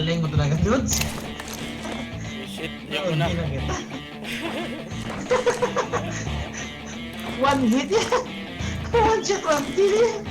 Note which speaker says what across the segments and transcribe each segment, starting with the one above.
Speaker 1: galing mo talaga, dudes.
Speaker 2: Shit, yan mo na.
Speaker 1: Hindi na kita. One hit yan. One shot, one kill.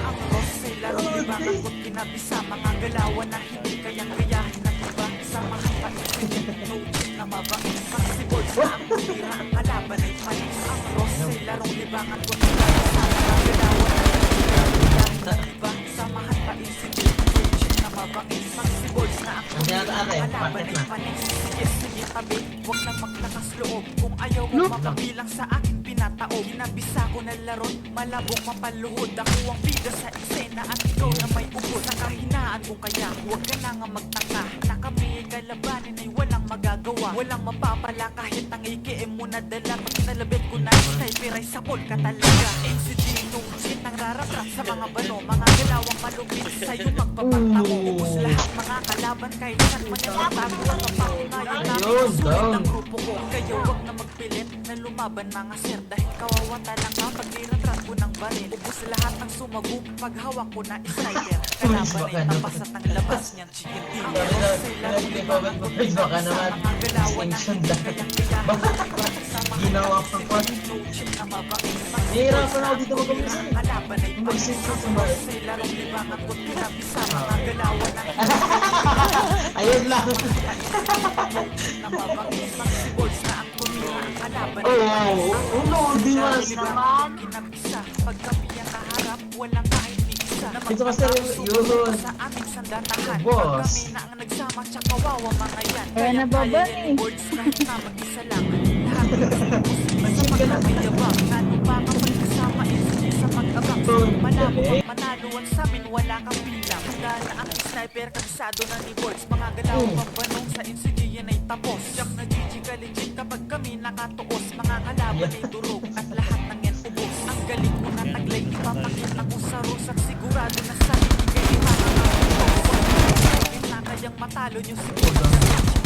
Speaker 3: Ang boss ay laro libangan ko't kinabisa mga galawan na hindi kayang gayahin ng iba. Samahan pa isip, no cheat na mabangis. Flexible sa ang tumira, ang kalaban ay panis. Ang boss ay larong libangan ko't kinabisa mga galawan na hindi kayang gayahin ng iba. Samahan pa isip, no cheat na mabangis. Flexible sa ang tumira, ang kalaban ay panis. Sige, sige tabi, huwag nang maglakas loob. Kung ayaw mo mapabilang sa akin pinataob. Kinabisa ko na laron, malabong mapaluhod. Ako ang bida sa eksena at ikaw na may ubod. Sa kahinaan ko kaya, huwag ka na nga magtaka. Na kami ay kalabanin ay walang magagawa. Walang mapapala kahit ang AKM mo nadala. Pag nalabit ko na sniper ay sapol ka talaga. NCG no shit ang raraprak sa mga bano. Mga galawang malupit sa'yo magpapagtamo. Ubus lahat mga kalaban kahit saan man yung magtago. At mapakunayan namin sulit ang grupo ko. Kayo huwag na magpilit na lumaban mga sir. Dahil kawawa talaga pag niratrat ko ng baril. Ubus lahat ng sumagub pag hawak ko na sniper. Kalaban ay tapas at ang labas niyan chicken dinner. Ang rosay larong libangan ko sa mga galawan na hindi kayang gayahin.
Speaker 1: Ginawa pang kwan. Nahihirapan ako dito mag-umpisa eh.
Speaker 3: Kalaban ay
Speaker 1: Mag-sensor sa bahay.
Speaker 3: rosay larong libangan ko kinabisa mga galawan na
Speaker 1: Ayun lang.
Speaker 3: na mabangis. Flexible na ang tumira. Ang kalaban ay
Speaker 1: Oh, no, di mas naman.
Speaker 3: kinabisa. Pag kami ang kaharap, walang kahit ni isa. Na
Speaker 1: Ito kasi yun.
Speaker 3: sa aming sandatahan.
Speaker 1: Boss.
Speaker 3: Pag kami na ang nagsama, tsaka kawawa mga yan.
Speaker 4: Kaya nababa
Speaker 3: yan
Speaker 4: eh.
Speaker 3: boards kahit na mag-isa lang. Lahat ng sa pagkakayabang. Ano pa kapag kasama SG sa pag-abang. Malabo ang manaluan sa amin, wala kang bilang. Handa na ang sniper, kabisado na ni boards. Mga galawang pambanong sa NCG yan ay tapos. Jack na GG ka legit kapag kami nakatuos. Mga kalaban ay durog at lahat ng yan ubos. Ang galing mo na taglay, ipapakita ko sa rusak. Sigurado na sa hindi kayo makakapagpapos. Na kayang matalo nyo siguro.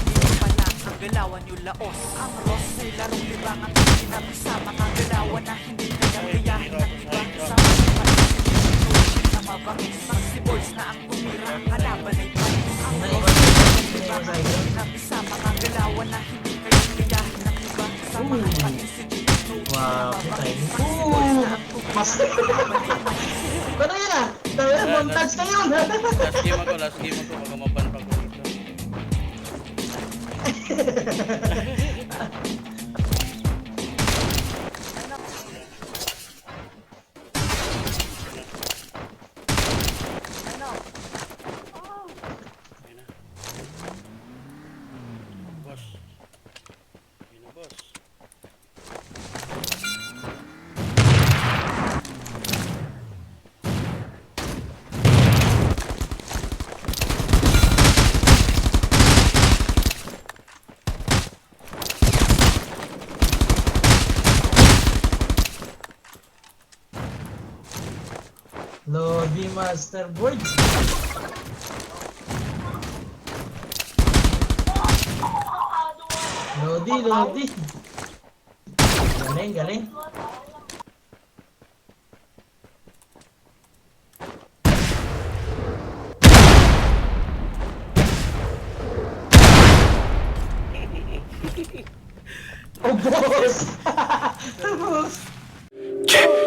Speaker 3: Hindi pa lang ang galawan nyo laos. Ang Ross ay larong libangan at kinabisa. Mga galawan na hindi kayang gayahin ng iba. Sa mga panisip na mabangis. Flexibles na ang tumira. Ang kalaban ay panis. Ang Ross ay larong libangan at kinabisa. Mga galawan na hindi kayang gayahin ng iba. Sa mga panisip
Speaker 1: Wow, kita ini. Mas. Ano yun ah? Montage na yun.
Speaker 2: Last game ako, baka maban pa ko dito. Ayun na. Boss. Ayun na, boss.
Speaker 1: Lobby Master Boards. Lodi. Galing. Oh, boss! Boss!